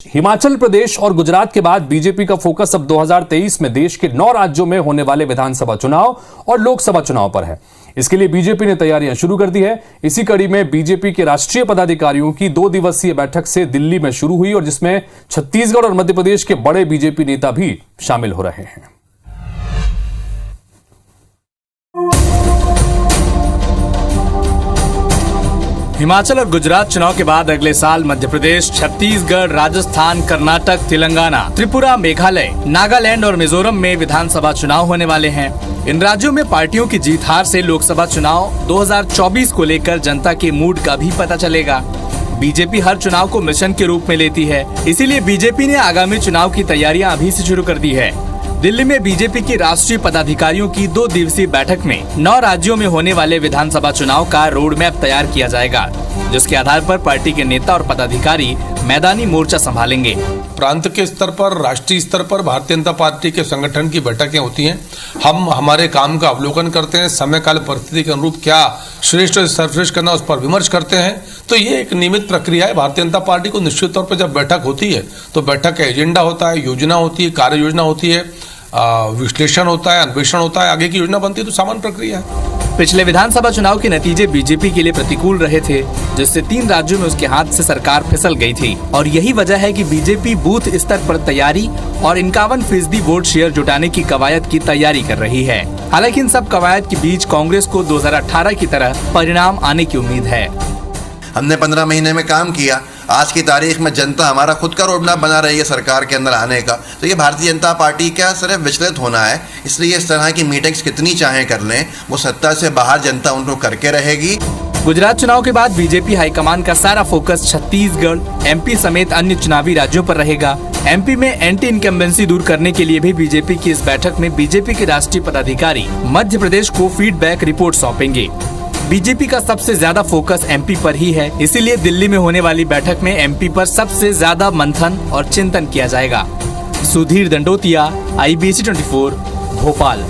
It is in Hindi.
हिमाचल प्रदेश और गुजरात के बाद बीजेपी का फोकस अब 2023 में देश के 9 राज्यों में होने वाले विधानसभा चुनाव और लोकसभा चुनाव पर है। इसके लिए बीजेपी ने तैयारियां शुरू कर दी है। इसी कड़ी में बीजेपी के राष्ट्रीय पदाधिकारियों की 2 दिवसीय बैठक से दिल्ली में शुरू हुई और जिसमें छत्तीसगढ़ और मध्य प्रदेश के बड़े बीजेपी नेता भी शामिल हो रहे हैं। हिमाचल और गुजरात चुनाव के बाद अगले साल मध्य प्रदेश, छत्तीसगढ़, राजस्थान, कर्नाटक, तेलंगाना, त्रिपुरा, मेघालय, नागालैंड और मिजोरम में विधानसभा चुनाव होने वाले हैं। इन राज्यों में पार्टियों की जीत हार से लोकसभा चुनाव 2024 को लेकर जनता के मूड का भी पता चलेगा। बीजेपी हर चुनाव को मिशन के रूप में लेती है, इसीलिए बीजेपी ने आगामी चुनाव की तैयारियां अभी से शुरू कर दी है। दिल्ली में बीजेपी की राष्ट्रीय पदाधिकारियों की 2 दिवसीय बैठक में 9 राज्यों में होने वाले विधानसभा चुनाव का रोड मैप तैयार किया जाएगा, जिसके आधार पर पार्टी के नेता और पदाधिकारी मैदानी मोर्चा संभालेंगे। प्रांत के स्तर पर, राष्ट्रीय स्तर पर भारतीय जनता पार्टी के संगठन की बैठकें होती हैं। हम हमारे काम का अवलोकन करते हैं, समय काल परिस्थिति के अनुरूप क्या श्रेष्ठ और सर्वश्रेष्ठ करना उस पर विमर्श करते हैं। तो ये एक नियमित प्रक्रिया है। भारतीय जनता पार्टी को निश्चित तौर पर जब बैठक होती है तो बैठक का एजेंडा होता है, योजना होती है, कार्य योजना होती है, विश्लेषण होता है, अन्वेषण होता है, आगे की योजना बनती है। तो सामान्य प्रक्रिया है। पिछले विधानसभा चुनाव के नतीजे बीजेपी के लिए प्रतिकूल रहे थे, जिससे 3 राज्यों में उसके हाथ से सरकार फिसल गई थी और यही वजह है कि बीजेपी बूथ स्तर पर तैयारी और 51% वोट शेयर जुटाने की कवायद की तैयारी कर रही है। हालांकि इन सब कवायद के बीच कांग्रेस को 2018 की तरह परिणाम आने की उम्मीद है। हमने 15 महीने में काम किया। आज की तारीख में जनता हमारा खुद का रोड मैप बना रही है सरकार के अंदर आने का। तो ये भारतीय जनता पार्टी का सिर्फ विचलित होना है, इसलिए इस तरह की मीटिंग्स कितनी चाहे कर लें, वो सत्ता से बाहर जनता उनको करके रहेगी। गुजरात चुनाव के बाद बीजेपी हाईकमान का सारा फोकस छत्तीसगढ़, एमपी समेत अन्य चुनावी राज्यों पर रहेगा। एमपी में एंटी इनकम्बेंसी दूर करने के लिए भी बीजेपी की इस बैठक में बीजेपी के राष्ट्रीय पदाधिकारी मध्य प्रदेश को फीडबैक रिपोर्ट सौंपेंगे। बीजेपी का सबसे ज्यादा फोकस एमपी पर ही है, इसीलिए दिल्ली में होने वाली बैठक में एमपी पर सबसे ज्यादा मंथन और चिंतन किया जाएगा। सुधीर दंडोतिया, IBC 24, भोपाल।